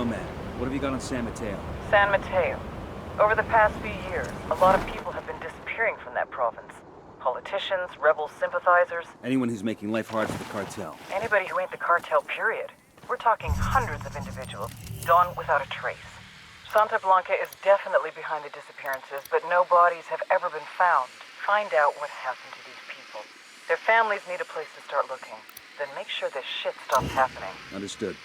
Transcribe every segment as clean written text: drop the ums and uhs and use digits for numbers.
Nomad. What have you got on San Mateo? San Mateo. Over the past few years, a lot of people have been disappearing from that province. Politicians, rebel sympathizers. Anyone who's making life hard for the cartel. Anybody who ain't the cartel, period. We're talking hundreds of individuals, gone without a trace. Santa Blanca is definitely behind the disappearances, but no bodies have ever been found. Find out what happened to these people. Their families need a place to start looking. Then make sure this shit stops happening. Understood.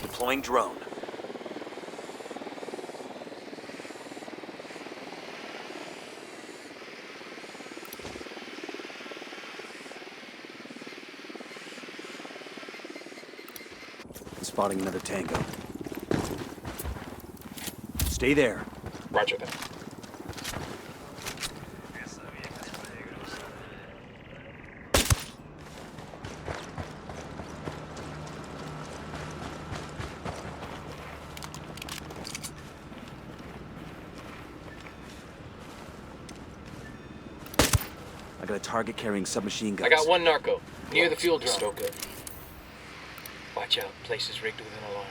Deploying drone. Spotting another tango. Stay there. Roger that. I got a target carrying submachine guns. I got one narco, near the fuel drum. Still good. Watch out, place is rigged with an alarm.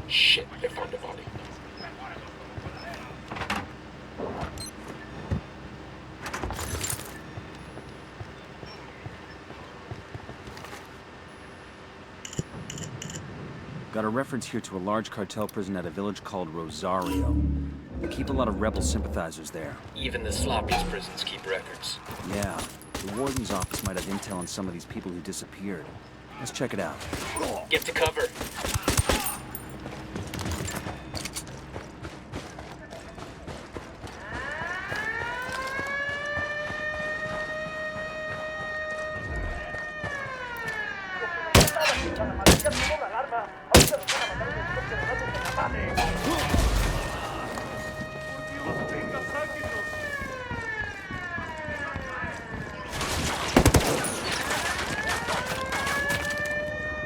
Shit, they found a body. Got a reference here to a large cartel prison at a village called Rosario. They keep a lot of rebel sympathizers there. Even the sloppiest prisons keep records. Yeah, the warden's office might have intel on some of these people who disappeared. Let's check it out. Get to cover.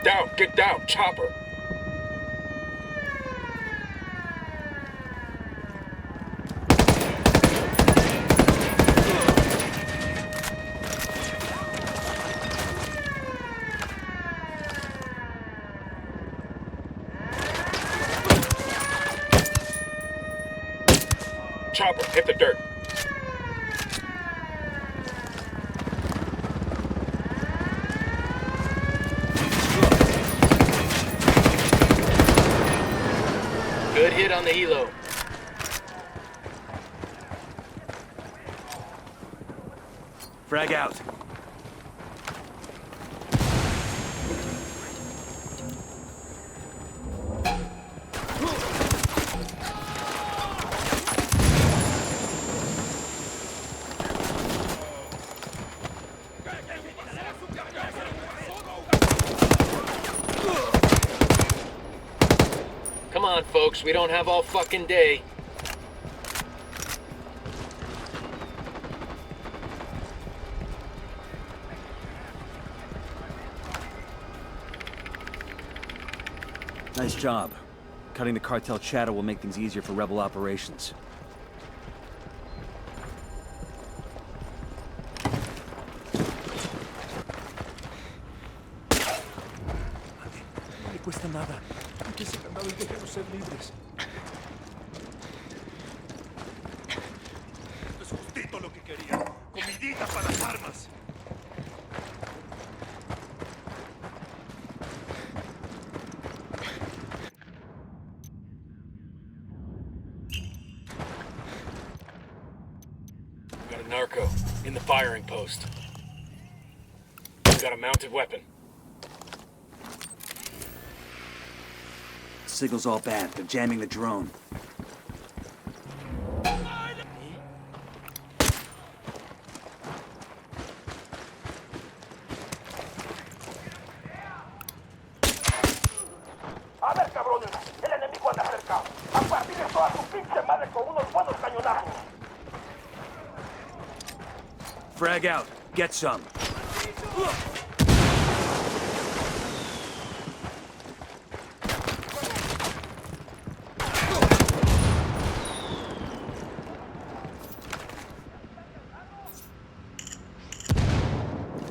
Down, get down, chopper. Chopper, hit the dirt. Good hit on the helo. Frag out. Come on, folks, we don't have all fucking day. Nice job. Cutting the cartel chatter will make things easier for rebel operations. No le cuesta nada. Quítese el candado y déjenos ser libres. Esto es justito lo que quería. Comidita para las armas. Got a narco in the firing post. Got a mounted weapon. Signal's all bad. They're jamming the drone. A ver, cabrones, el Frag out. Get some.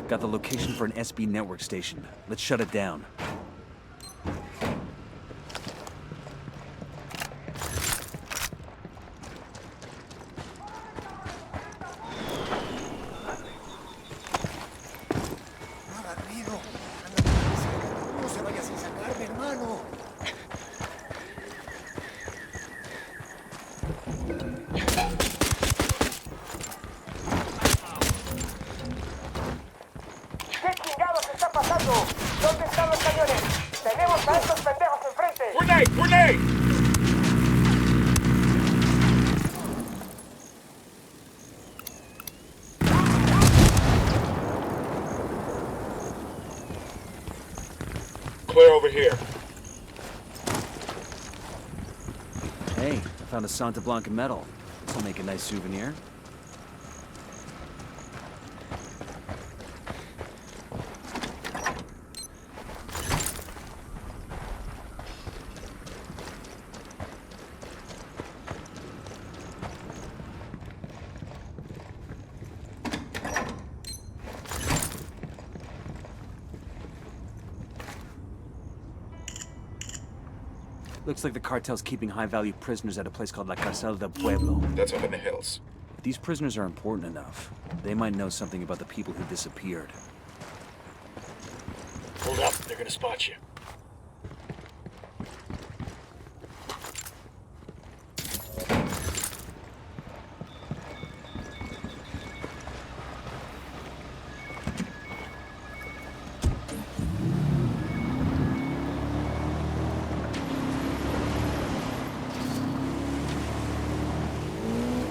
Got the location for an SB network station. Let's shut it down. ¿Qué chingados está pasando? ¿Dónde están los cañones? ¡Tenemos a estos pendejos enfrente! Grenade! Grenade! Clear over here. Hey, I found a Santa Blanca medal. This'll make a nice souvenir. Looks like the cartel's keeping high-value prisoners at a place called La Cartel del Pueblo. That's up in the hills. If these prisoners are important enough, they might know something about the people who disappeared. Hold up, they're gonna spot you.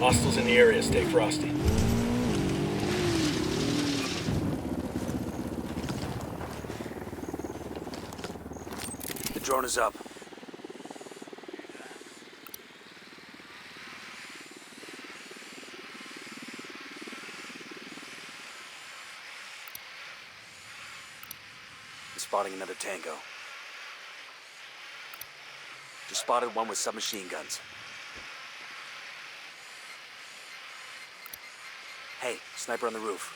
Hostiles in the area, stay frosty. The drone is up. Spotting another tango. Just spotted one with submachine guns. Hey, sniper on the roof.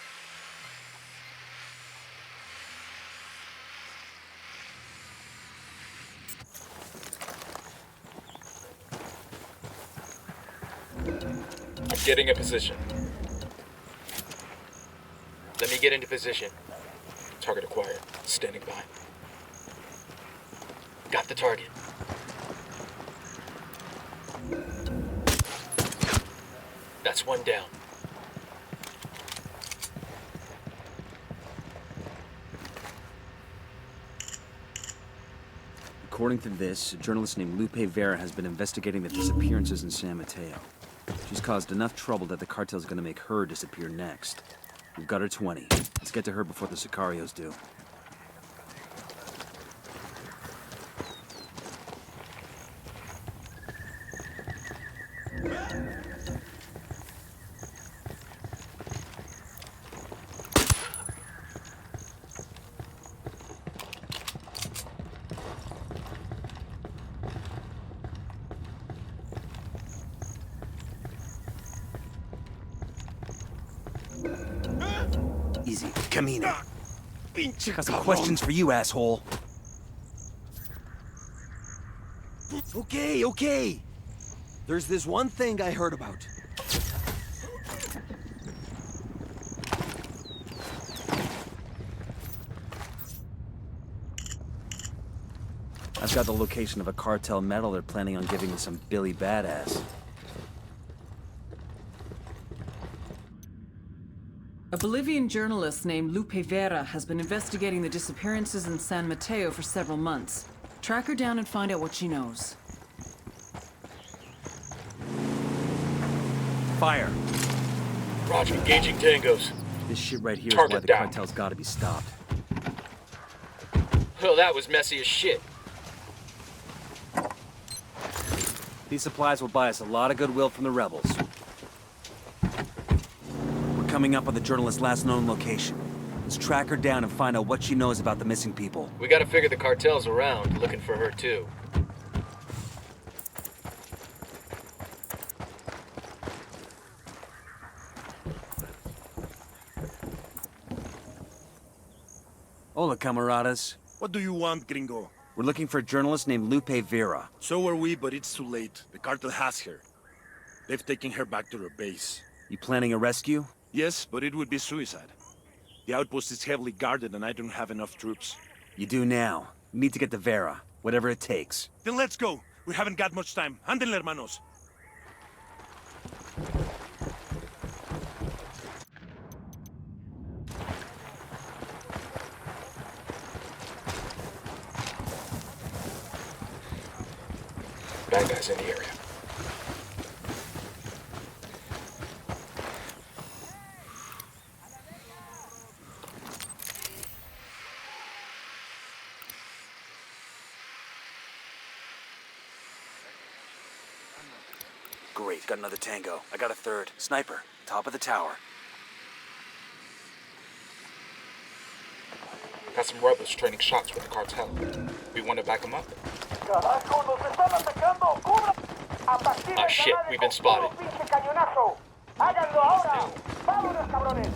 I'm getting a position. Let me get into position. Target acquired. Standing by. Got the target. That's one down. According to this, a journalist named Lupe Vera has been investigating the disappearances in San Mateo. She's caused enough trouble that the cartel's gonna make her disappear next. We've got her 20. Let's get to her before the Sicarios do. Easy. Camino. Got some questions for you, asshole. Okay. There's this one thing I heard about. I've got the location of a cartel medal they're planning on giving to some Billy Badass. A Bolivian journalist named Lupe Vera has been investigating the disappearances in San Mateo for several months. Track her down and find out what she knows. Fire! Roger, engaging tangos. This shit right here is Target why the down. cartel's gotta be stopped. Well, that was messy as shit. These supplies will buy us a lot of goodwill from the rebels. We're coming coming up on the journalist's last known location. Let's track her down and find out what she knows about the missing people. We gotta figure the cartel's around, looking for her too. Hola, camaradas. What do you want, gringo? We're looking for a journalist named Lupe Vera. So are we, but it's too late. The cartel has her. They've taken her back to their base. You planning a rescue? Yes, but it would be suicide. The outpost is heavily guarded and I don't have enough troops. You do now. We need to get to Vera, whatever it takes. Then let's go. We haven't got much time. Andenle, hermanos. Bad guys in the area. Great, got another tango. I got a third. Sniper, top of the tower. Got some rebels training shots with the cartel. We want to back them up? Carajo, nos están atacando. ¡Cubra! A partir Ah, del shit, canal we've been con spotted. puro pinche cañonazo. Háganlo ahora. Vámonos, cabrones.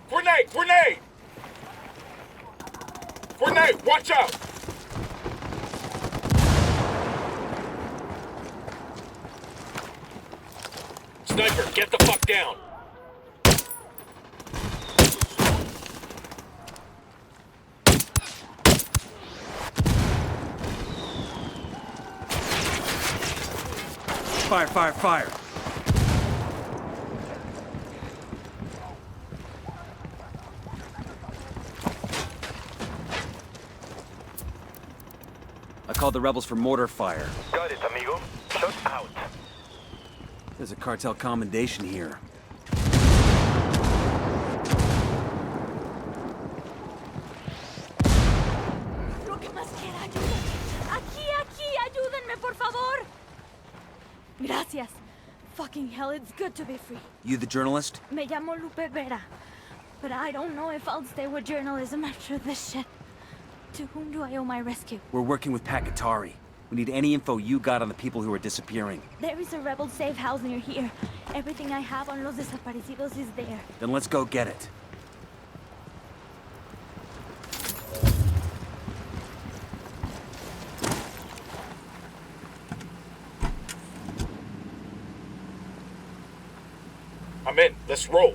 Grenade! Grenade! Grenade! Watch out! Sniper, get the fuck down! Fire, fire, fire! I called the rebels for mortar fire. Got it, amigo. Shut out. There's a cartel commendation here. Lo que más quiera, ayuda. Aquí, ayúdenme, por favor. Gracias. Fucking hell, it's good to be free. You the journalist? Me llamo Lupe Vera. But I don't know if I'll stay with journalism after this shit. To whom do I owe my rescue? We're working with Pakatari. We need any info you got on the people who are disappearing. There is a rebel safe house near here. Everything I have on los desaparecidos is there. Then let's go get it. I'm in. Let's roll.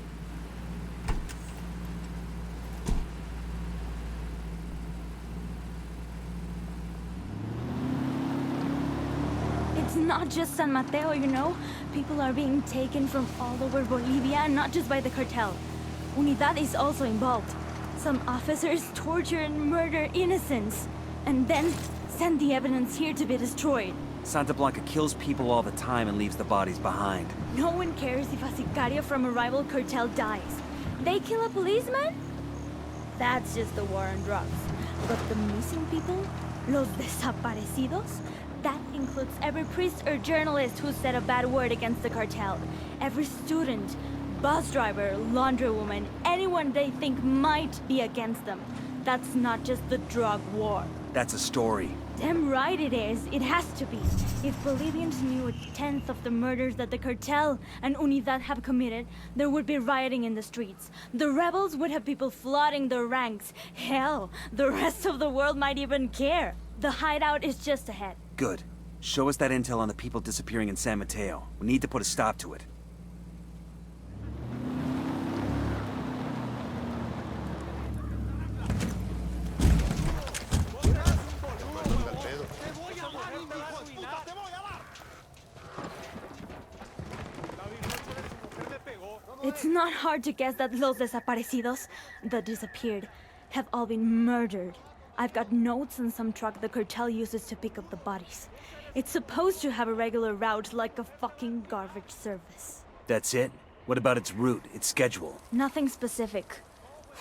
It's not just San Mateo, you know? People are being taken from all over Bolivia, and not just by the cartel. Unidad is also involved. Some officers torture and murder innocents, and then send the evidence here to be destroyed. Santa Blanca kills people all the time and leaves the bodies behind. No one cares if a sicario from a rival cartel dies. They kill a policeman? That's just the war on drugs. But the missing people? Los desaparecidos? That includes every priest or journalist who said a bad word against the cartel. Every student, bus driver, laundrywoman, anyone they think might be against them. That's not just the drug war. That's a story. Damn right it is. It has to be. If Bolivians knew a tenth of the murders that the cartel and Unidad have committed, there would be rioting in the streets. The rebels would have people flooding their ranks. Hell, the rest of the world might even care. The hideout is just ahead. Good. Show us that intel on the people disappearing in San Mateo. We need to put a stop to it. It's not hard to guess that los desaparecidos, the disappeared, have all been murdered. I've got notes on some truck the cartel uses to pick up the bodies. It's supposed to have a regular route like a fucking garbage service. That's it? What about its route, its schedule? Nothing specific.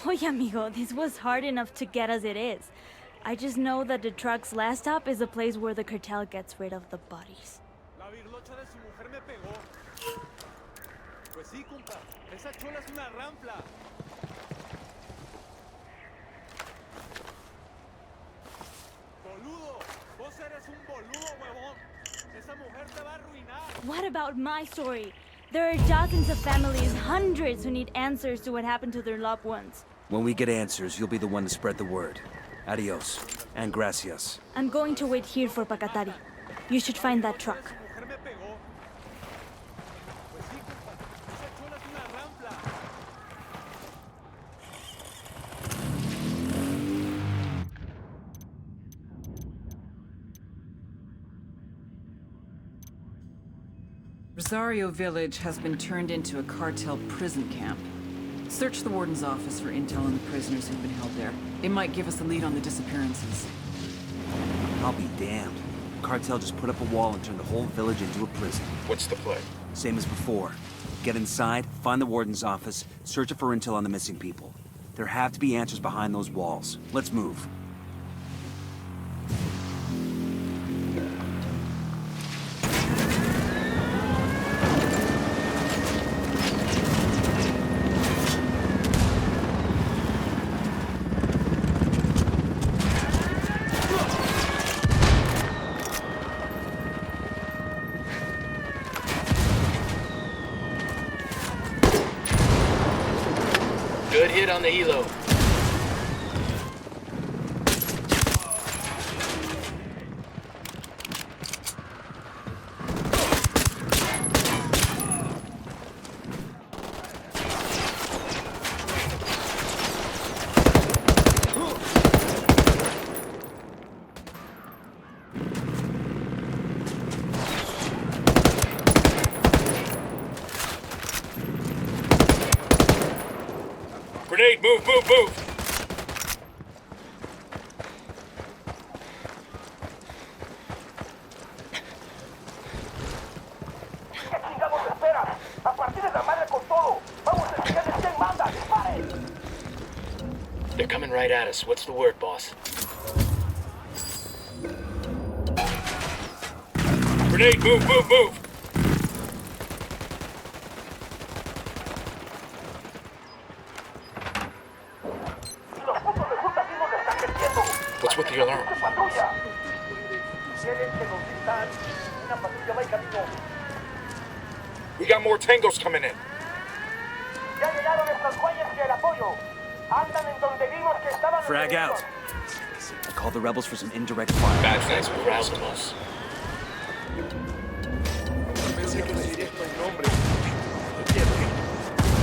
Oye, amigo, this was hard enough to get as it is. I just know that the truck's last stop is the place where the cartel gets rid of the bodies. La virlocha de su mujer me pegó. Pues sí, compa. Esa chola es una rampla. Boludo. Vos eres un boludo, huevón. Esa mujer te va a arruinar. What about my story? There are dozens of families, hundreds who need answers to what happened to their loved ones. When we get answers, you'll be the one to spread the word. Adios. And gracias. I'm going to wait here for Pacatari. You should find that truck. Su mujer me pegó. Pues sí, compa. Esa chola es una rampla. Rosario Village has been turned into a cartel prison camp. Search the warden's office for intel on the prisoners who've been held there. It might give us a lead on the disappearances. I'll be damned. Cartel just put up a wall and turned the whole village into a prison. What's the play? Same as before. Get inside, find the warden's office, search it for intel on the missing people. There have to be answers behind those walls. Let's move. Good hit on the helo. Grenade, move, move, move! ¿Qué chingados esperas? A partir de la madre con todo. Vamos a enseñarles quién manda. ¡Disparen! They're coming right at us. What's the word, boss? Grenade, move, move, move! Los putos resulta que nos están metiendo. What's with the alarm? ¡Patrulla! Quieren que nos distan. Una patrulla va en camino. We got more tangos coming in. Ya llegaron estos güeyes y el apoyo. Andan en donde vimos que estaban los Frag out. enemigos. Call the rebels for some indirect fire. Bad things will rouse them us. Pensé que le diría el nombre.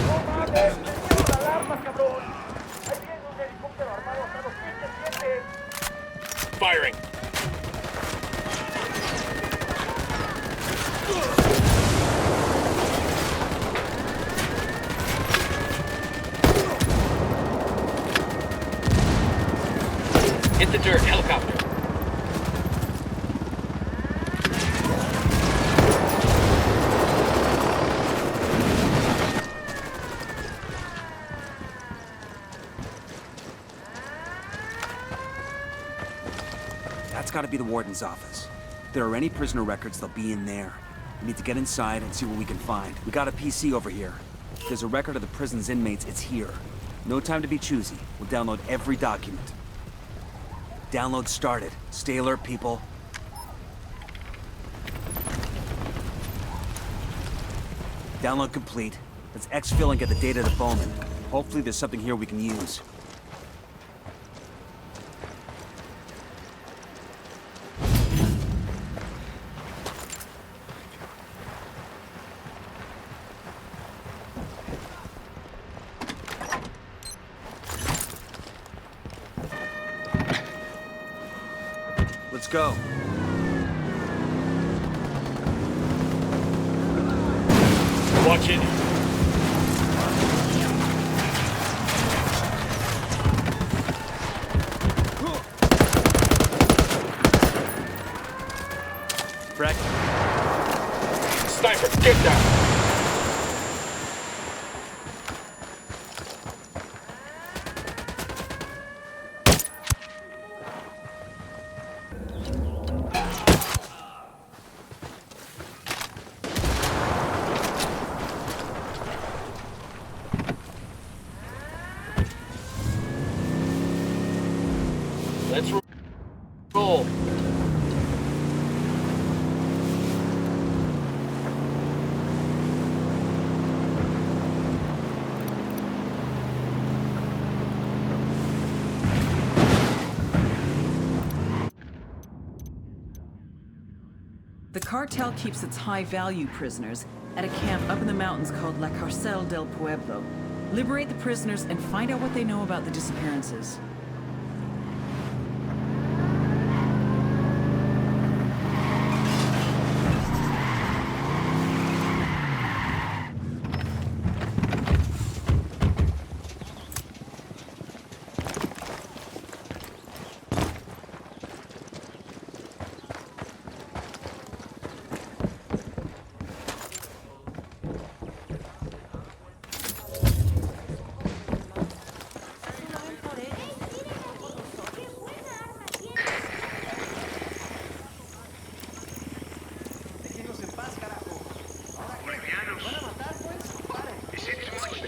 ¡No mames! ¡Prendieron la alarma, cabrón! Ahí viene un helicóptero armado a los 7-7. Firing. Hit the dirt, helicopter. That's gotta be the warden's office. If there are any prisoner records, they'll be in there. We need to get inside and see what we can find. We got a PC over here. If there's a record of the prison's inmates, it's here. No time to be choosy. We'll download every document. Download started. Stay alert, people. Download complete. Let's exfil and get the data to Bowman. Hopefully there's something here we can use. Let's go. Watch it. Frag. Sniper, get down. cartel keeps its high-value prisoners at a camp up in the mountains called La Carcel del Pueblo. Liberate the prisoners and find out what they know about the disappearances.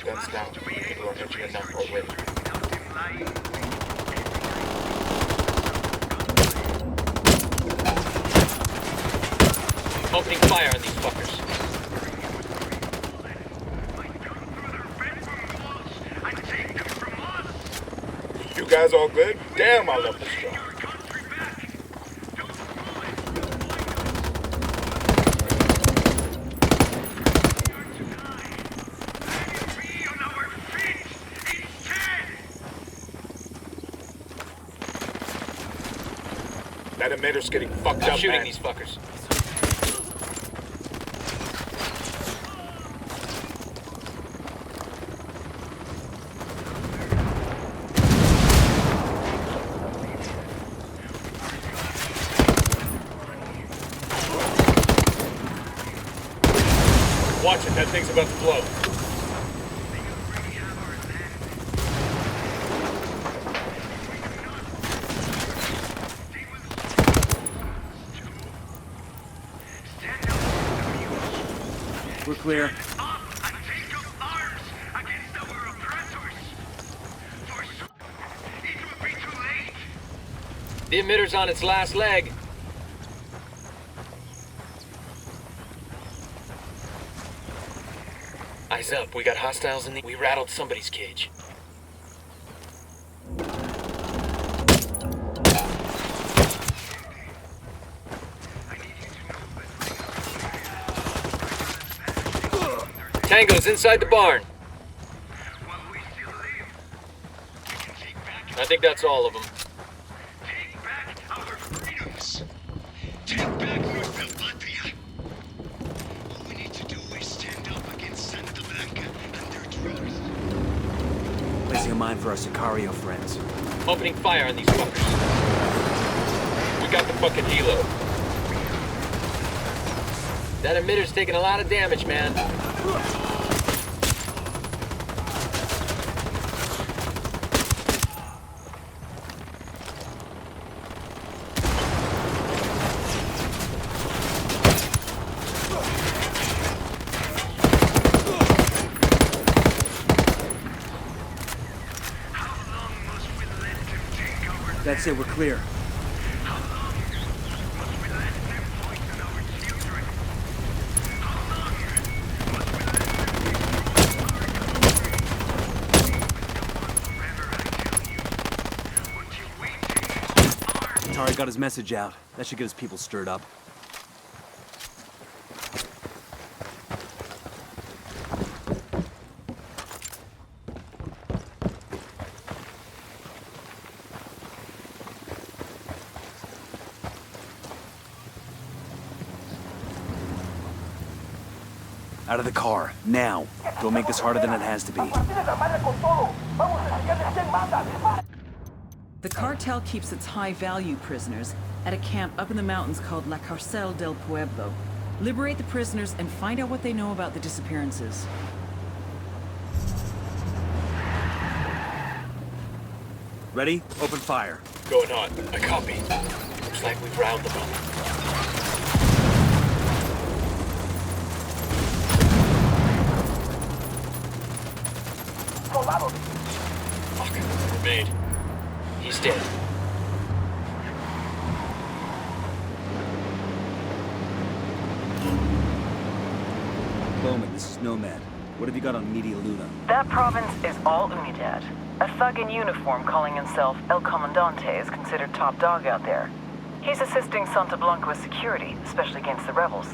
Guns down. People are entering a number already. Opening fire on these fuckers. You guys all good? Damn, I love this job. That emitter's getting fucked up, Shooting man. these fuckers. Watch it, that thing's about to blow. We're clear. The emitter's on its last leg. Eyes up, we got hostiles in the... We rattled somebody's cage. Tango's inside the barn. I think that's all of them. Take back our freedoms. Take back nuestra patria. All we need to do is stand up against Santa Blanca and their terrorists. Placing a mine for our Sicario friends. Opening fire on these fuckers. We got the fucking helo. That emitter's taking a lot of damage, man. That's it, we're clear. Tari got his message out. That should get his people stirred up. Out of the car, now. Don't make this harder than it has to be. The cartel keeps its high-value prisoners at a camp up in the mountains called La Carcel del Pueblo. Liberate the prisoners and find out what they know about the disappearances. Ready? Open fire. Going on. I copy. Looks like we've riled them up. Fuck. We're made. He's dead. Bowman, this is Nomad. What have you got on Media Luna? That province is all Unidad. A thug in uniform calling himself El Comandante is considered top dog out there. He's assisting Santa Blanca with security, especially against the rebels.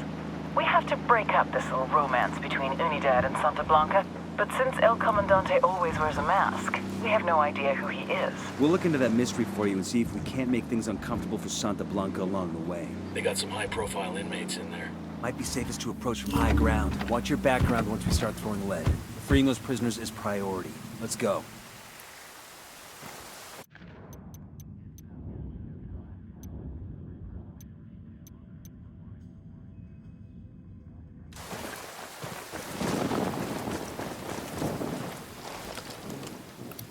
We have to break up this little romance between Unidad and Santa Blanca, but since El Comandante always wears a mask, we have no idea who he is. We'll look into that mystery for you and see if we can't make things uncomfortable for Santa Blanca along the way. They got some high-profile inmates in there. Might be safest to approach from high ground. Watch your background once we start throwing lead. Freeing those prisoners is priority. Let's go.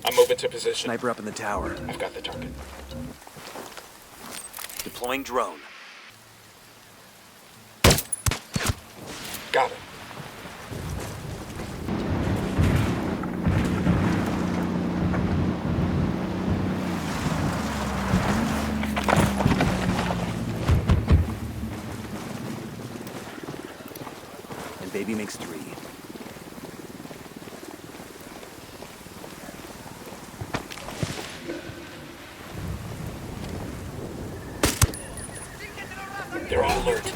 I'm moving to position. Sniper up in the tower. I've got the target. Deploying drone. Got him. And baby makes 3. They're on alert.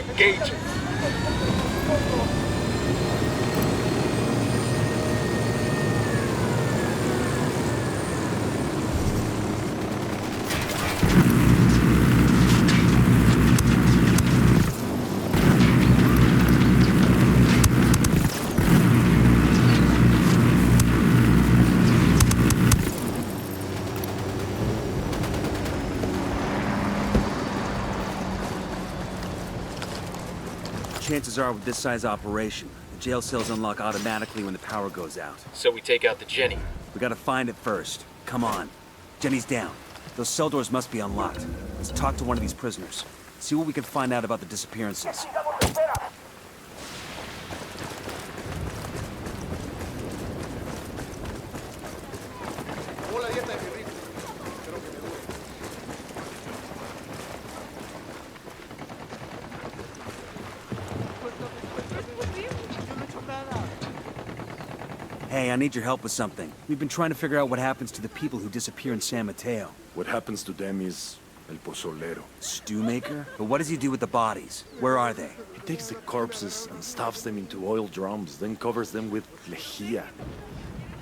Engaging. Chances are with this size operation, the jail cells unlock automatically when the power goes out. So we take out the Jenny. We gotta find it first. Come on. Jenny's down. Those cell doors must be unlocked. Let's talk to one of these prisoners. See what we can find out about the disappearances. Hey, I need your help with something. We've been trying to figure out what happens to the people who disappear in San Mateo. What happens to them is El Pozolero. Stew maker? But what does he do with the bodies? Where are they? He takes the corpses and stuffs them into oil drums, then covers them with lejía.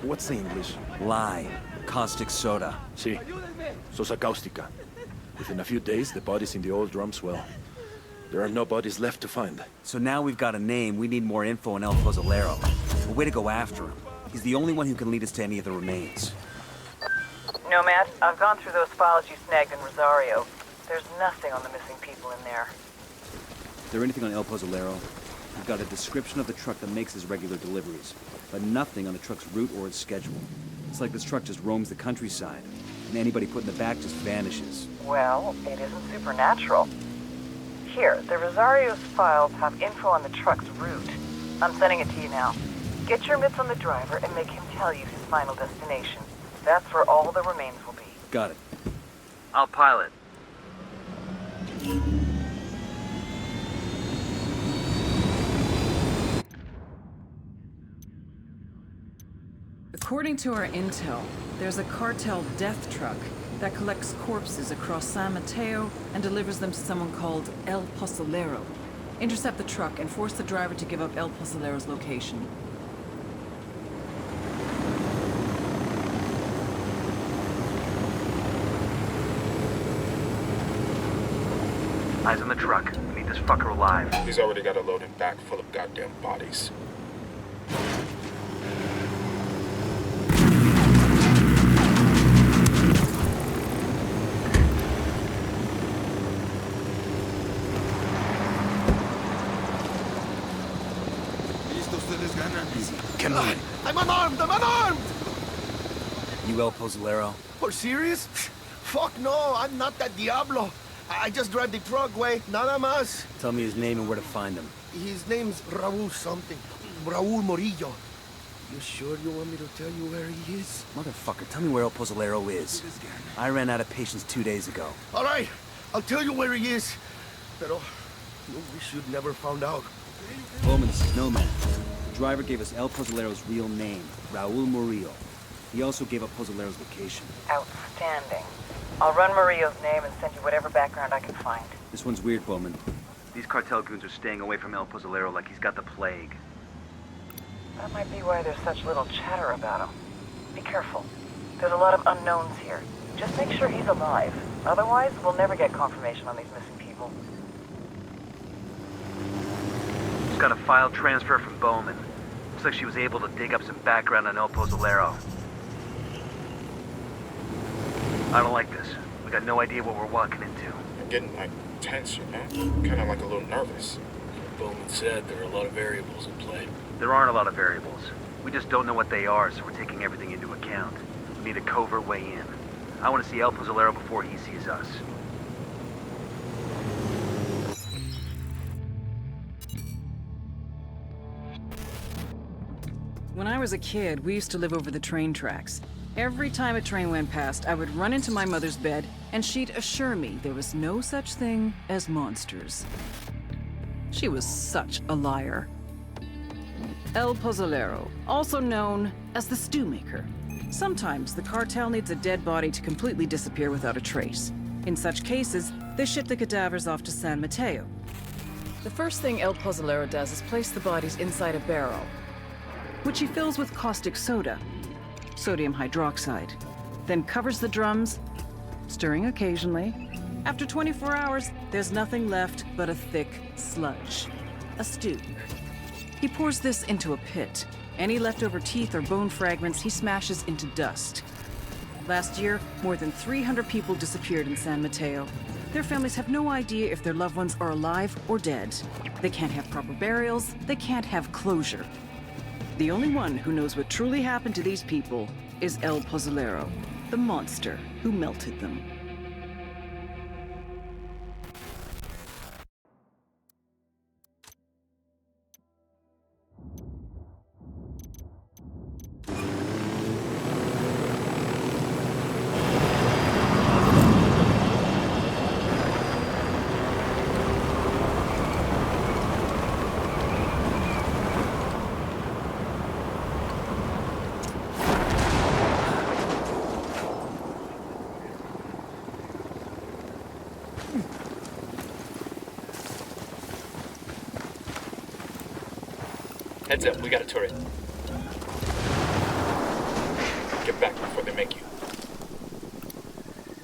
What's the English? Lye. Caustic soda. Sí. Sosa cáustica. Within a few days, the bodies in the oil drums, well, there are no bodies left to find. So now we've got a name, we need more info on El Pozolero. A way to go after him. He's the only one who can lead us to any of the remains. Nomad, I've gone through those files you snagged in Rosario. There's nothing on the missing people in there. Is there anything on El Pozolero? We've got a description of the truck that makes his regular deliveries, but nothing on the truck's route or its schedule. It's like this truck just roams the countryside, and anybody put in the back just vanishes. Well, it isn't supernatural. Here, the Rosario's files have info on the truck's route. I'm sending it to you now. Get your mitts on the driver and make him tell you his final destination. That's where all the remains will be. Got it. I'll pilot. According to our intel, there's a cartel death truck that collects corpses across San Mateo and delivers them to someone called El Pozolero. Intercept the truck and force the driver to give up El Pozolero's location. Eyes on the truck. We need this fucker alive. He's already got a loading back full of goddamn bodies. Come on. I'm unarmed! I'm unarmed! You El Pozolero? For serious? Fuck no, I'm not that Diablo. I just drive the truck, way, nada más. Tell me his name and where to find him. His name's Raul something. Raul Morillo. You sure you want me to tell you where he is? Motherfucker, tell me where El Pozolero is. I ran out of patience 2 days ago. All right, I'll tell you where he is. Pero we should never found out. Bowman, this is Nomad. The driver gave us El Pozolero's real name, Raul Murillo. He also gave up Pozolero's location. Outstanding. I'll run Murillo's name and send you whatever background I can find. This one's weird, Bowman. These cartel goons are staying away from El Pozolero like he's got the plague. That might be why there's such little chatter about him. Be careful. There's a lot of unknowns here. Just make sure he's alive. Otherwise, we'll never get confirmation on these missing people. Just got a file transfer from Bowman. Looks like she was able to dig up some background on El Pozolero. I don't like this. We got no idea what we're walking into. I'm getting, like, tense, you know? Kind of like a little nervous. Bowman said there are a lot of variables in play. There aren't a lot of variables. We just don't know what they are, so we're taking everything into account. We need a covert way in. I want to see El Pozolero before he sees us. When I was a kid, we used to live over the train tracks. Every time a train went past, I would run into my mother's bed, and she'd assure me there was no such thing as monsters. She was such a liar. El Pozolero, also known as the Stew Maker. Sometimes the cartel needs a dead body to completely disappear without a trace. In such cases, they ship the cadavers off to San Mateo. The first thing El Pozolero does is place the bodies inside a barrel, which he fills with caustic soda, sodium hydroxide, then covers the drums, stirring occasionally. After 24 hours, there's nothing left but a thick sludge, a stew. He pours this into a pit. Any leftover teeth or bone fragments he smashes into dust. Last year, more than 300 people disappeared in San Mateo. Their families have no idea if their loved ones are alive or dead. They can't have proper burials, they can't have closure. The only one who knows what truly happened to these people is El Pozolero, the monster who melted them. Heads up, we got a turret. Get back before they make you.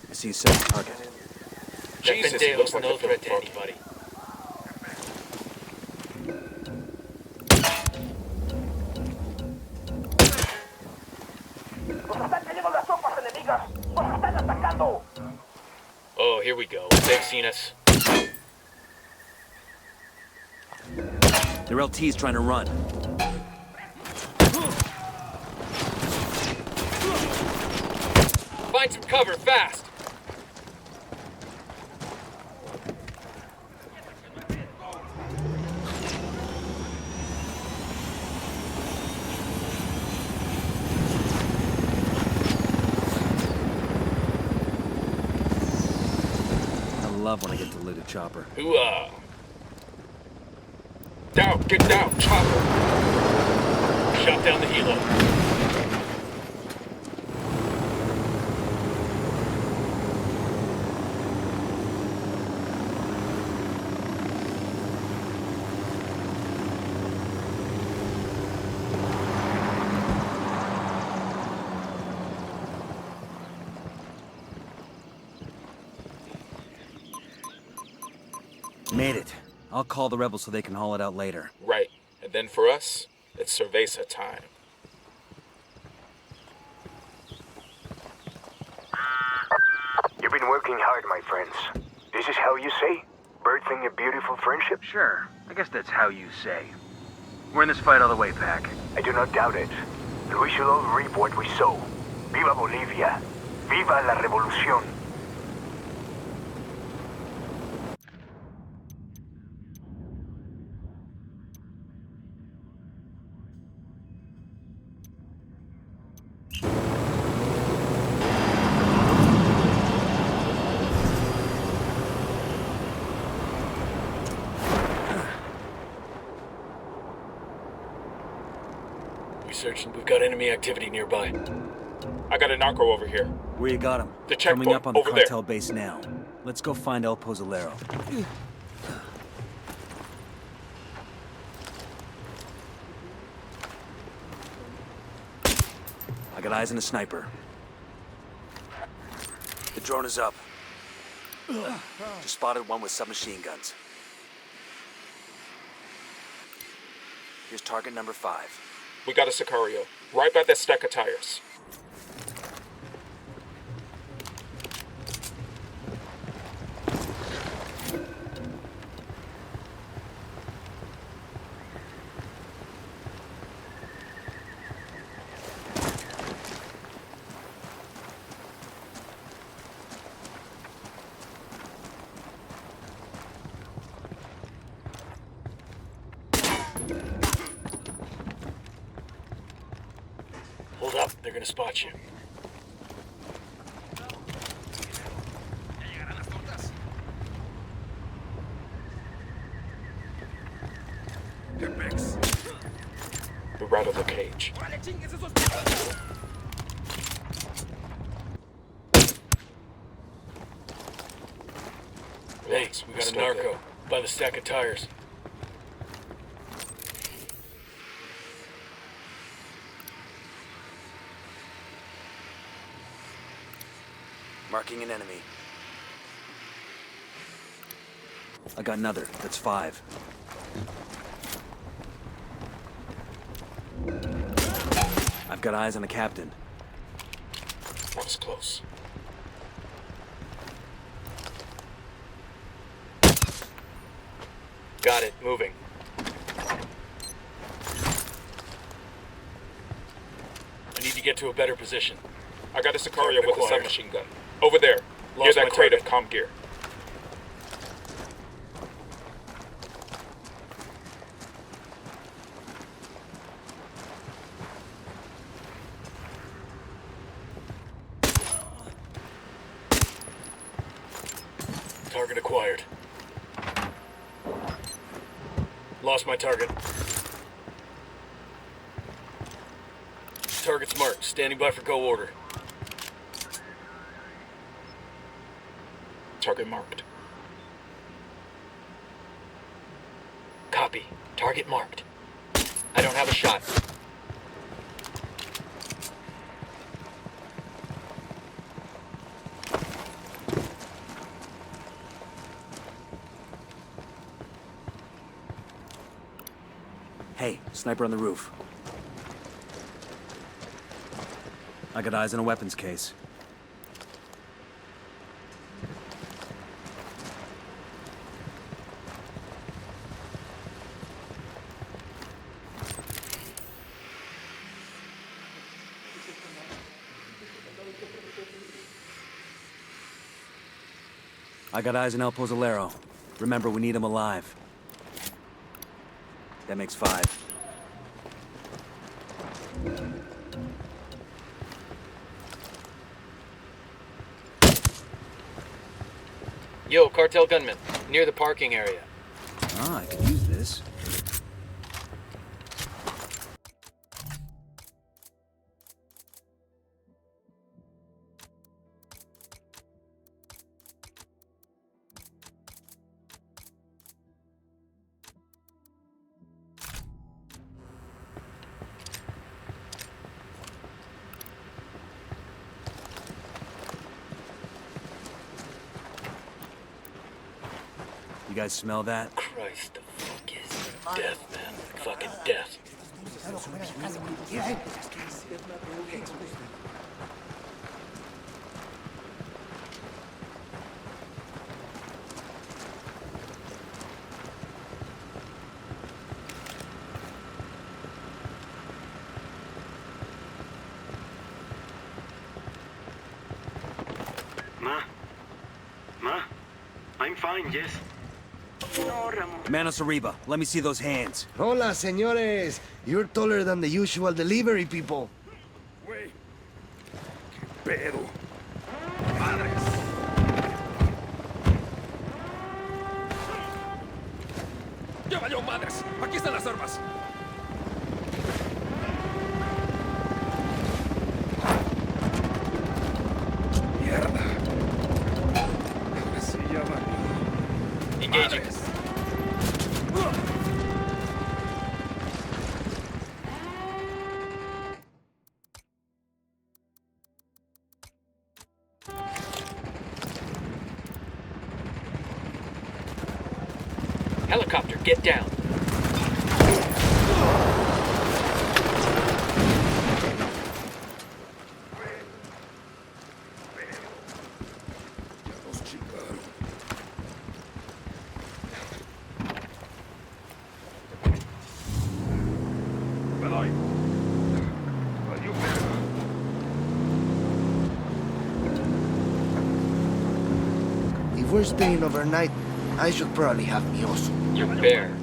I see a second target. Jesus, Jesus, looks like no they're threat to feeling anybody. ¡Nos están cayendo las tropas enemigas! ¡Nos están atacando! Oh, here we go. They've seen us. Their LT's trying to run. Find some cover, fast! I love when I get to loot a chopper. Hooah! Down, get down, chopper! Shot down the helo. Made it. I'll call the rebels so they can haul it out later. Right. And then for us, it's cerveza time. You've been working hard, my friends. This is how you say? Birthing a beautiful friendship? Sure. I guess that's how you say. We're in this fight all the way, Pac. I do not doubt it. And we shall all reap what we sow. Viva Bolivia! Viva la revolución! Sergeant. We've got enemy activity nearby. I got a narco over here. Where you got him? The Coming checkpoint, up on the over there. cartel base now. Let's go find El Pozolero. I got eyes on a sniper. The drone is up. Just spotted one with submachine guns. Here's target number 5. We got a Sicario. Right by that stack of tires. Hold up, they're gonna spot you. We're out of the cage. Hey, we got a narco by the stack of tires. Marking an enemy. I got another. That's 5. I've got eyes on a captain. That was close. Got it, moving. I need to get to a better position. I got a Sicario Target with a acquired. submachine gun. Over there. Near Lost that my crate of target. comm gear. Target acquired. Lost my target. Target's marked. Standing by for go order. Target marked. Copy. Target marked. I don't have a shot. Hey, sniper on the roof. I got eyes on a weapons case. I got eyes on El Pozolero. Remember, we need him alive. That makes 5. Yo, cartel gunman. Near the parking area. Ah, I could use this. You guys smell that? Christ, the fuck is death, man. Fucking death. Ma, I'm fine, yes. Manos arriba. Let me see those hands. Hola, señores. You're taller than the usual delivery people. Güey. ¿Qué pedo? Madres. Ya valió madres. Aquí están las armas. Engaging. Helicopter, get down. If we're staying overnight, I should probably have mi oso. Your bear.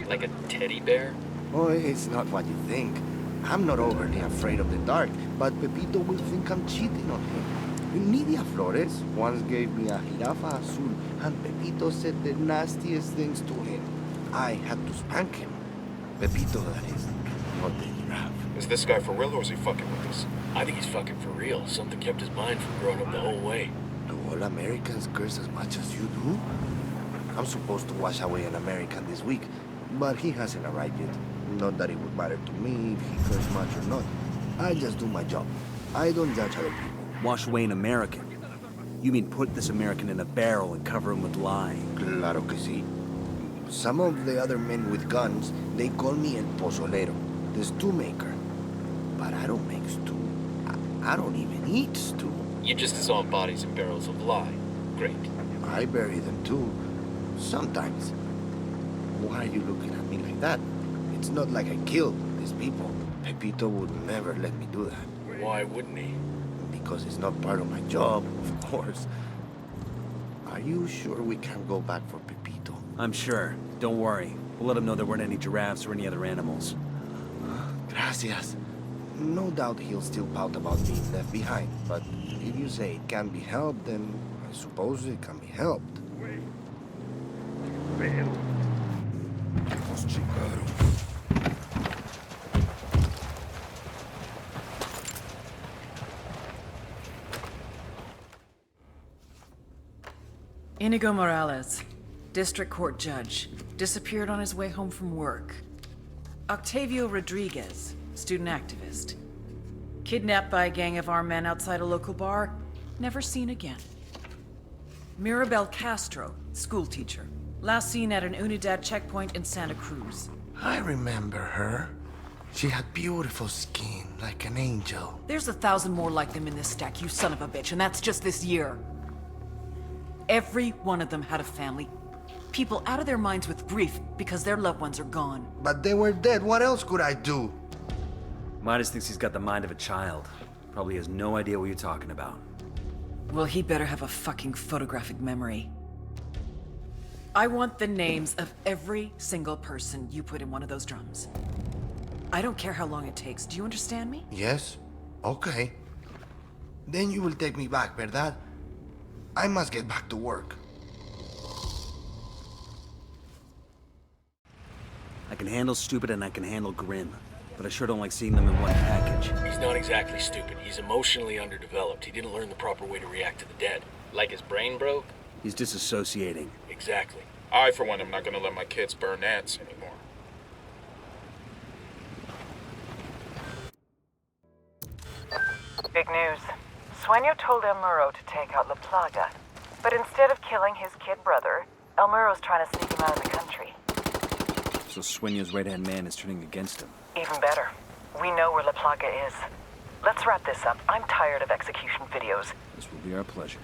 Like a teddy bear? Oh, it's not what you think. I'm not overly afraid of the dark, but Pepito will think I'm cheating on him. Nidia Flores once gave me a jirafa azul, and Pepito said the nastiest things to him. I had to spank him. Pepito, that is, not the giraffe. Is this guy for real or is he fucking with us? I think he's fucking for real. Something kept his mind from growing up the whole way. Do all Americans curse as much as you do? I'm supposed to wash away an American this week, but he hasn't arrived yet. Not that it would matter to me if he cursed much or not. I just do my job. I don't judge other people. Wash away an American? You mean put this American in a barrel and cover him with lye? Claro que sí. Some of the other men with guns, they call me el Pozolero, the stew maker. But I don't make stew. I don't even eat stew. You just dissolve bodies in barrels of lye. Great. I bury them too. Sometimes. Why are you looking at me like that? It's not like I killed these people. Pepito would never let me do that. Why wouldn't he? Because it's not part of my job, of course. Are you sure we can't go back for Pepito? I'm sure. Don't worry. We'll let him know there weren't any giraffes or any other animals. Gracias. No doubt he'll still pout about being left behind, but if you say it can't be helped, then I suppose it can be helped. Inigo Morales, district court judge, disappeared on his way home from work. Octavio Rodriguez, student activist. Kidnapped by a gang of armed men outside a local bar, never seen again. Mirabel Castro, school teacher, last seen at an Unidad checkpoint in Santa Cruz. I remember her. She had beautiful skin, like an angel. There's 1,000 more like them in this stack, you son of a bitch, and that's just this year. Every one of them had a family. People out of their minds with grief because their loved ones are gone. But they were dead. What else could I do? Midas thinks he's got the mind of a child. Probably has no idea what you're talking about. Well, he better have a fucking photographic memory. I want the names of every single person you put in one of those drums. I don't care how long it takes. Do you understand me? Yes? Okay. Then you will take me back, ¿verdad? I must get back to work. I can handle stupid and I can handle grim, but I sure don't like seeing them in one package. He's not exactly stupid. He's emotionally underdeveloped. He didn't learn the proper way to react to the dead. Like his brain broke? He's disassociating. Exactly. I, for one, am not gonna let my kids burn ants anymore. Big news. Sueño told El Muro to take out La Plaga, but instead of killing his kid brother, El Muro's trying to sneak him out of the country. So Sueño's right-hand man is turning against him. Even better. We know where La Plaga is. Let's wrap this up. I'm tired of execution videos. This will be our pleasure.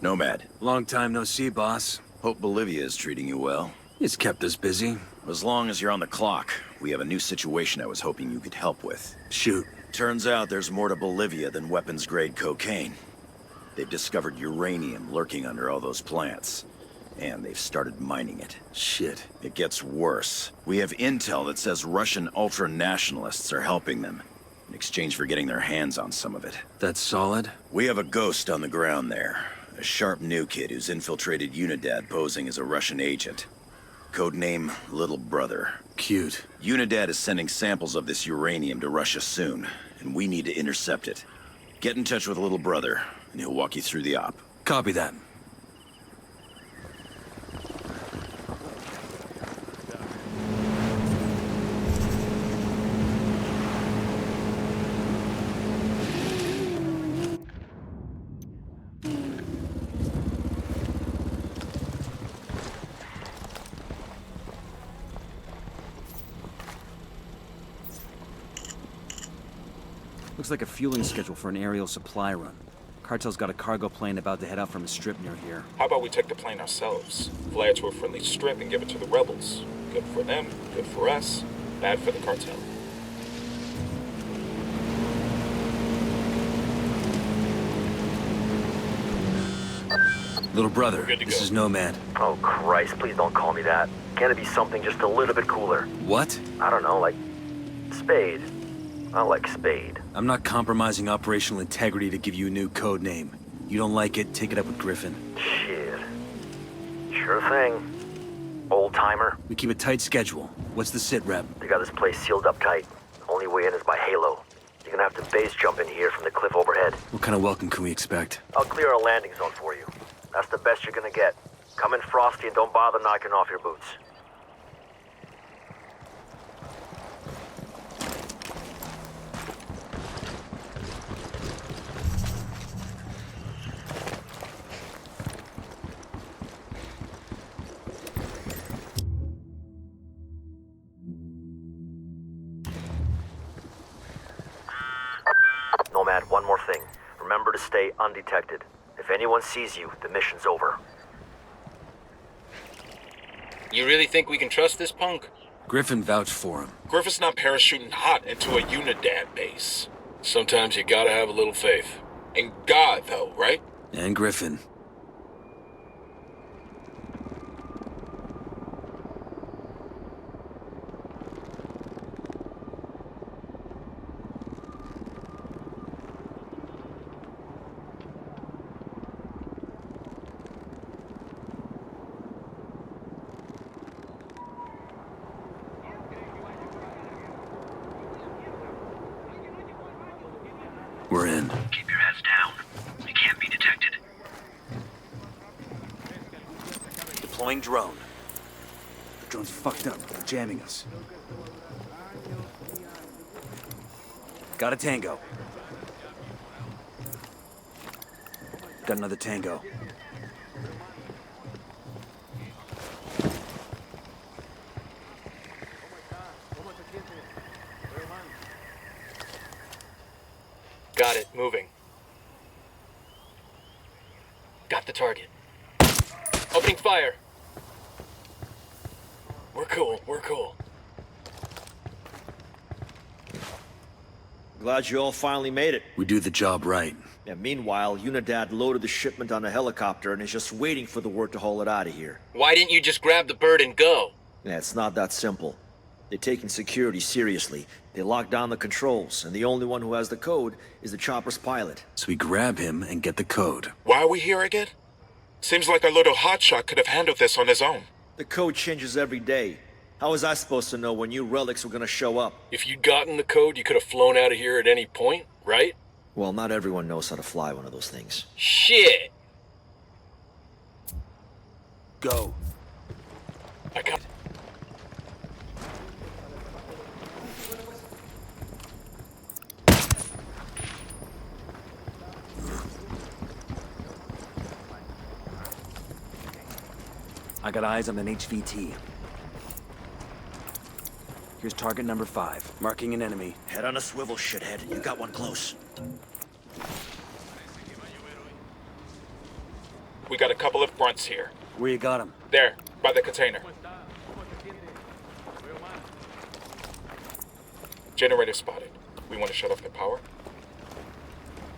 Nomad. Long time no see, boss. Hope Bolivia is treating you well. He's kept us busy. As long as you're on the clock, we have a new situation I was hoping you could help with. Shoot. Turns out there's more to Bolivia than weapons-grade cocaine. They've discovered uranium lurking under all those plants. And they've started mining it. Shit. It gets worse. We have intel that says Russian ultra-nationalists are helping them, in exchange for getting their hands on some of it. That's solid? We have a ghost on the ground there. A sharp new kid who's infiltrated Unidad posing as a Russian agent. Codename Little Brother. Cute. Unidad is sending samples of this uranium to Russia soon, and we need to intercept it. Get in touch with Little Brother, and he'll walk you through the op. Copy that. Looks like a fueling schedule for an aerial supply run. Cartel's got a cargo plane about to head out from a strip near here. How about we take the plane ourselves? Fly it to a friendly strip and give it to the rebels. Good for them, good for us, bad for the cartel. Little brother, Good to this go. is Nomad. Oh, Christ, please don't call me that. Can it be something just a little bit cooler? What? I don't know, like Spade. I like Spade. I'm not compromising operational integrity to give you a new code name. You don't like it, take it up with Griffin. Shit. Sure thing. Old timer. We keep a tight schedule. What's the sit rep? They got this place sealed up tight. Only way in is by Halo. You're gonna have to base jump in here from the cliff overhead. What kind of welcome can we expect? I'll clear a landing zone for you. That's the best you're gonna get. Come in frosty and don't bother knocking off your boots. Nomad, one more thing. Remember to stay undetected. If anyone sees you, the mission's over. You really think we can trust this punk? Griffin vouched for him. Griffith's not parachuting hot into a Unidad base. Sometimes you gotta have a little faith. In God, though, right? And Griffin. We're in. Keep your heads down. We can't be detected. Deploying drone. The drone's fucked up. They're jamming us. Got a tango. Got another tango. Got it, moving. Got the target. Opening fire. We're cool, we're cool. Glad you all finally made it. We do the job right. Yeah, meanwhile, Unidad loaded the shipment on a helicopter and is just waiting for the word to haul it out of here. Why didn't you just grab the bird and go? Yeah, it's not that simple. They're taking security seriously. They lock down the controls, and the only one who has the code is the chopper's pilot. So we grab him and get the code. Why are we here again? Seems like our little hotshot could have handled this on his own. The code changes every day. How was I supposed to know when new relics were gonna show up? If you'd gotten the code, you could have flown out of here at any point, right? Well, not everyone knows how to fly one of those things. Shit! Go. I got... I got eyes on an HVT. Here's target number 5, marking an enemy. Head on a swivel, shithead. You got one close. We got a couple of fronts here. Where you got him? There, by the container. Generator spotted. We want to shut off their power?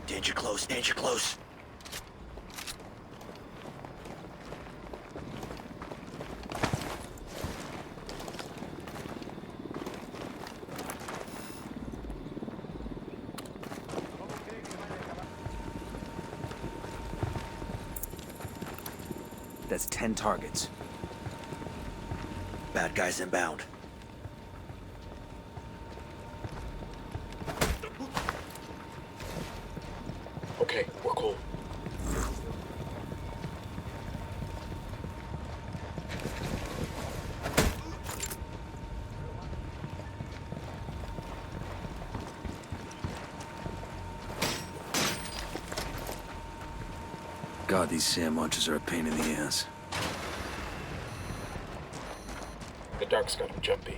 Danger close, danger close. That's 10 targets. Bad guys inbound. Okay, we're cool. God, these SAM launches are a pain in the ass. The dark's got him jumpy.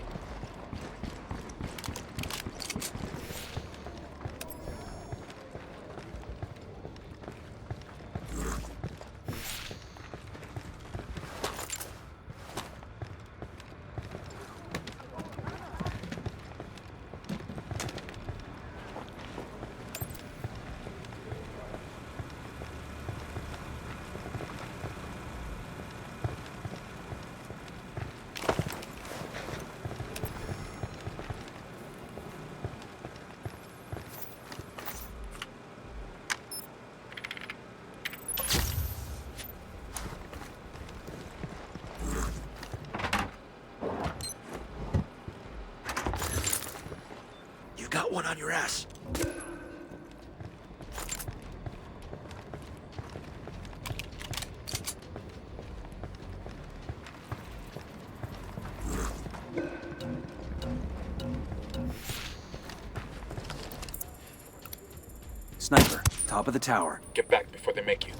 Got one on your ass. Sniper, top of the tower. Get back before they make you.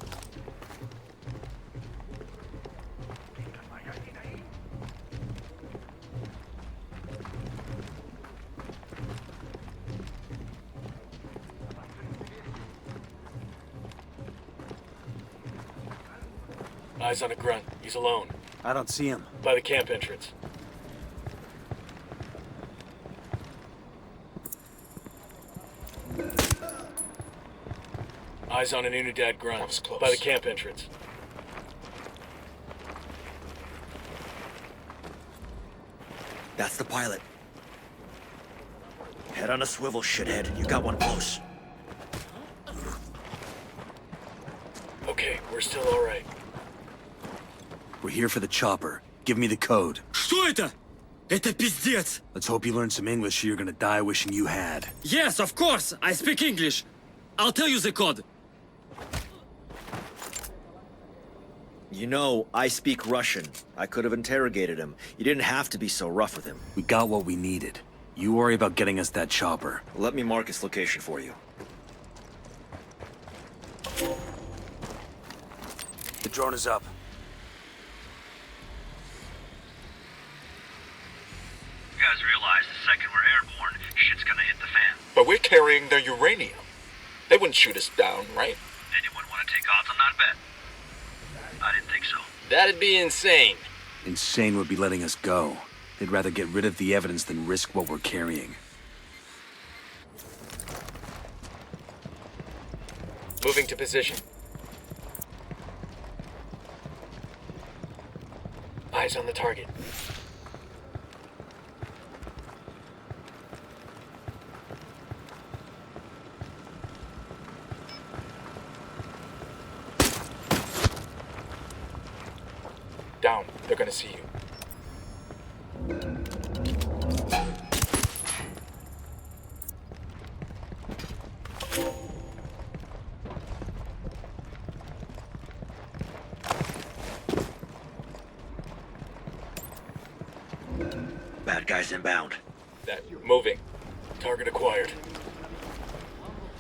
Eyes on a grunt. He's alone. I don't see him. By the camp entrance. Eyes on an Unidad grunt. That was close. By the camp entrance. That's the pilot. Head on a swivel, shithead. You got one close. Okay, we're still all right. We're here for the chopper. Give me the code. Что это? Это пиздец! Let's hope you learn some English or you're gonna die wishing you had. Yes, of course! I speak English. I'll tell you the code. You know, I speak Russian. I could have interrogated him. You didn't have to be so rough with him. We got what we needed. You worry about getting us that chopper. Let me mark its location for you. The drone is up. You guys realize the second we're airborne, shit's gonna hit the fan. But we're carrying their uranium. They wouldn't shoot us down, right? Anyone want to take odds on that bet? I didn't think so. That'd be insane. Insane would be letting us go. They'd rather get rid of the evidence than risk what we're carrying. Moving to position. Eyes on the target. Down. They're gonna see you. Bad guys inbound. That moving. Target acquired.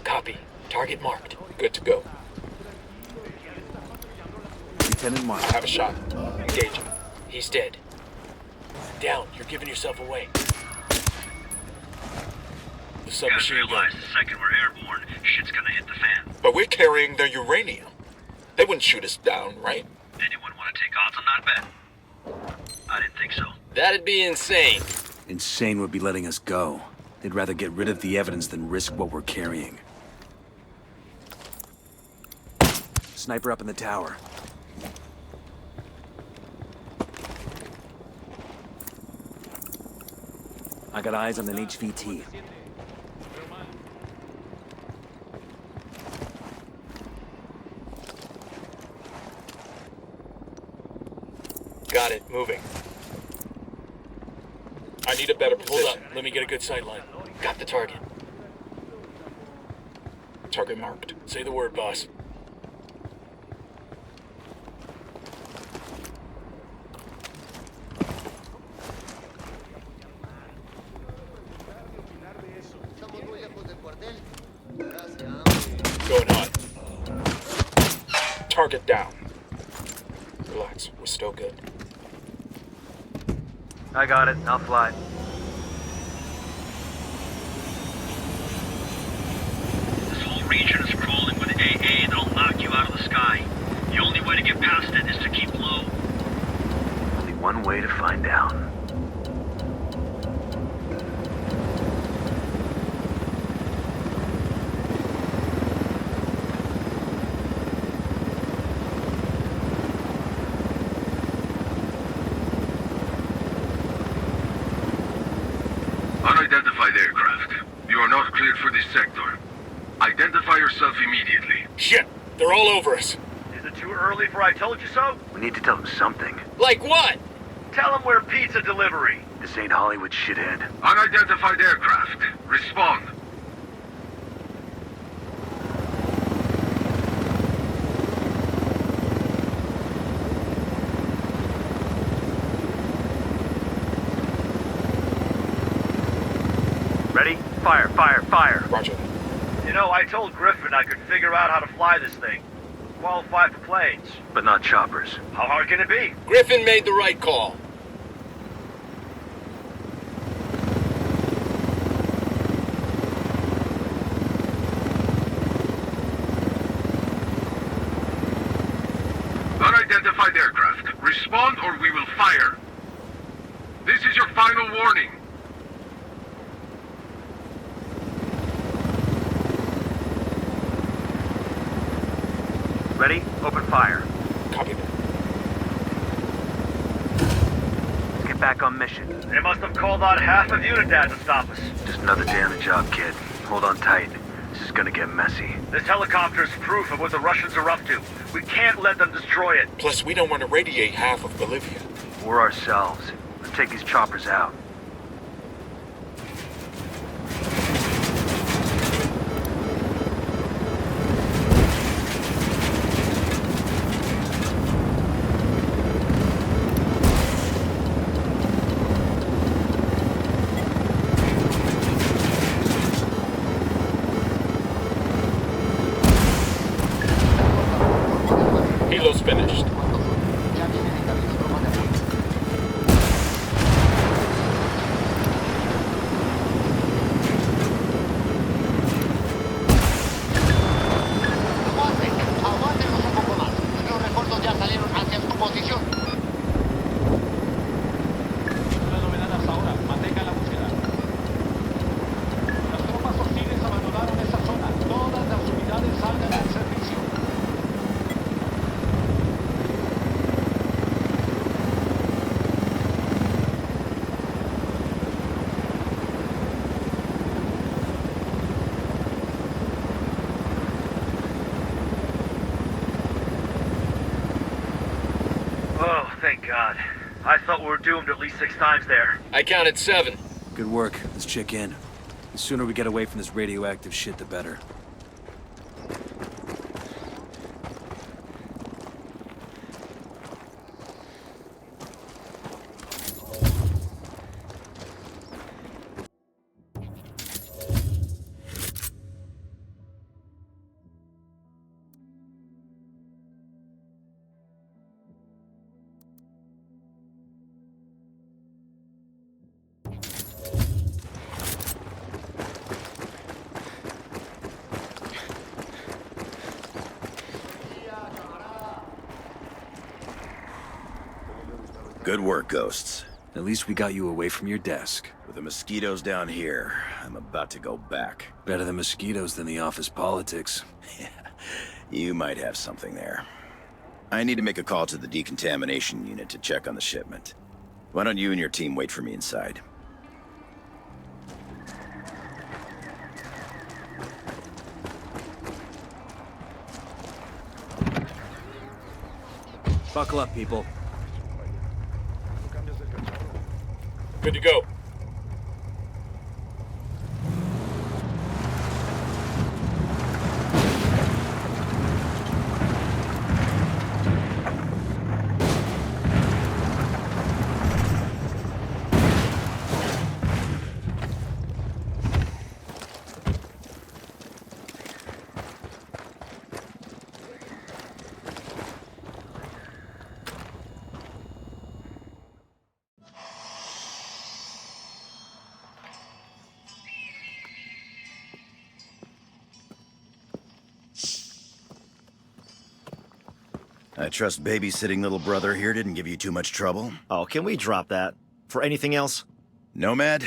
Copy. Target marked. Good to go. Lieutenant Mark. Have a shot. Engaging. He's dead. Down. You're giving yourself away. The You guys submachine realize gun. the second we're airborne, shit's gonna hit the fan. But we're carrying their uranium. They wouldn't shoot us down, right? Anyone want to take odds on that bet? I didn't think so. That'd be insane. Insane would be letting us go. They'd rather get rid of the evidence than risk what we're carrying. Sniper up in the tower. I got eyes on an HVT. Got it, moving. I need a better position. Hold up, let me get a good sight line. Got the target. Target marked. Say the word, boss. Going hot. Target down. Relax, we're still good. I got it. I'll fly. This whole region is crawling with AA that'll knock you out of the sky. The only way to get past it is to keep low. Only one way to find out. Unidentified aircraft. You are not cleared for this sector. Identify yourself immediately. Shit! They're all over us. Is it too early for I told you so? We need to tell them something. Like what? Tell them we're pizza delivery. This ain't Hollywood, shithead. Unidentified aircraft. Respond. Ready? Fire, fire, fire. Roger. You know, I told Griffin I could figure out how to fly this thing. Qualify for planes. But not choppers. How hard can it be? Griffin made the right call. Unidentified aircraft. Respond or we will fire. This is your final warning. Ready? Open fire. Copy that. Let's get back on mission. They must have called on half of Unidad to stop us. Just another day on the job, kid. Hold on tight. This is gonna get messy. This helicopter's proof of what the Russians are up to. We can't let them destroy it. Plus, we don't want to radiate half of Bolivia. We're ourselves. Let's take these choppers out. Helo's finished. Oh, thank God. I thought we were doomed at least 6 times there. I counted 7. Good work. Let's check in. The sooner we get away from this radioactive shit, the better. Good work, Ghosts. At least we got you away from your desk. With the mosquitoes down here, I'm about to go back. Better the mosquitoes than the office politics. You might have something there. I need to make a call to the decontamination unit to check on the shipment. Why don't you and your team wait for me inside? Buckle up, people. Good to go. I trust babysitting little brother here didn't give you too much trouble? Oh, can we drop that? For anything else? Nomad,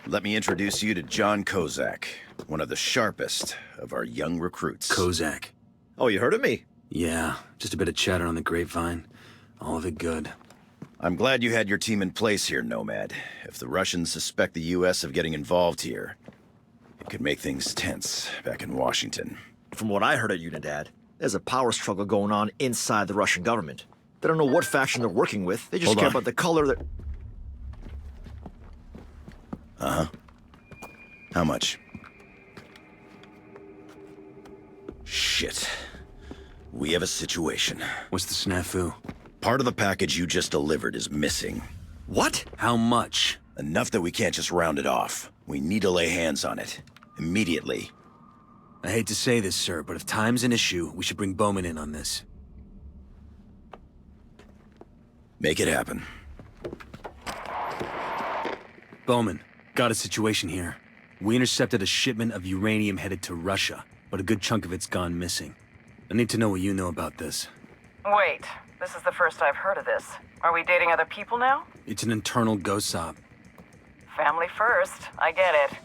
let me introduce you to John Kozak, one of the sharpest of our young recruits. Kozak. Oh, you heard of me? Yeah, just a bit of chatter on the grapevine. All of it good. I'm glad you had your team in place here, Nomad. If the Russians suspect the U.S. of getting involved here, it could make things tense back in Washington. From what I heard at Unidad, there's a power struggle going on inside the Russian government. They don't know what faction they're working with. They just Hold care on. about the color that... Uh-huh. How much? Shit. We have a situation. What's the snafu? Part of the package you just delivered is missing. What? How much? Enough that we can't just round it off. We need to lay hands on it. Immediately. I hate to say this, sir, but if time's an issue, we should bring Bowman in on this. Make it happen. Bowman, got a situation here. We intercepted a shipment of uranium headed to Russia, but a good chunk of it's gone missing. I need to know what you know about this. Wait, this is the first I've heard of this. Are we dating other people now? It's an internal GOSOP. Family first, I get it.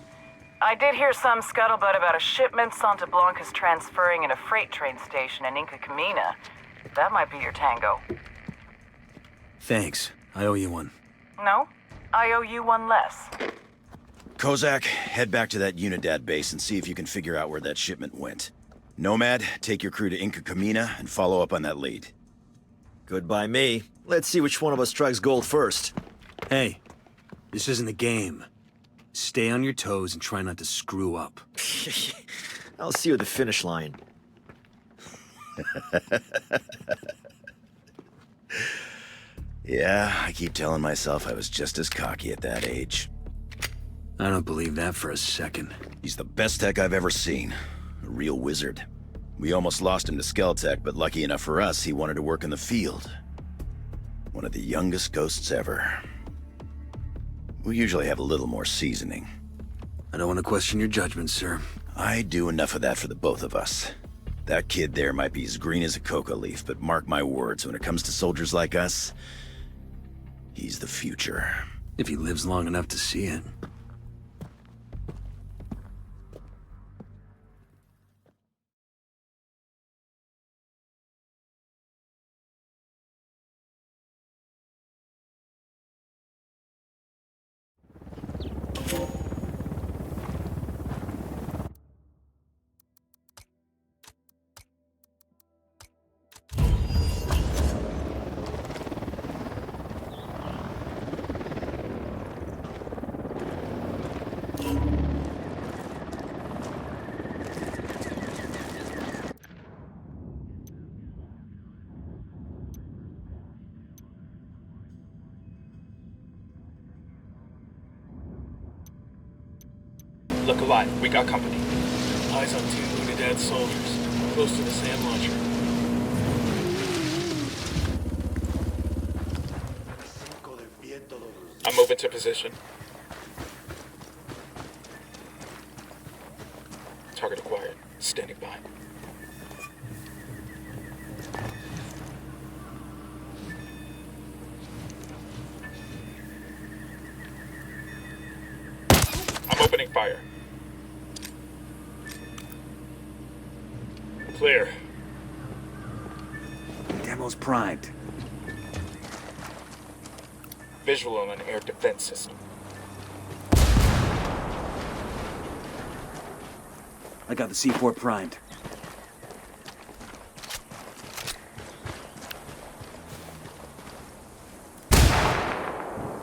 I did hear some scuttlebutt about a shipment Santa Blanca's transferring in a freight train station in Inca Camina. That might be your tango. Thanks. I owe you one. No? I owe you one less. Kozak, head back to that Unidad base and see if you can figure out where that shipment went. Nomad, take your crew to Inca Camina and follow up on that lead. Good by me. Let's see which one of us strikes gold first. Hey, this isn't a game. Stay on your toes and try not to screw up. I'll see you at the finish line. Yeah, I keep telling myself I was just as cocky at that age. I don't believe that for a second. He's the best tech I've ever seen. A real wizard. We almost lost him to Skeltech, but lucky enough for us, he wanted to work in the field. One of the youngest ghosts ever. We usually have a little more seasoning. I don't want to question your judgment, sir. I do enough of that for the both of us. That kid there might be as green as a coca leaf, but mark my words, when it comes to soldiers like us, he's the future. If he lives long enough to see it. Look alive, we got company. Eyes on 2 Unidad soldiers, close to the sand launcher. I'm moving to position. Target acquired. Standing by. I'm opening fire. Clear. Demo's primed. Visual on an air defense system. I got the C4 primed.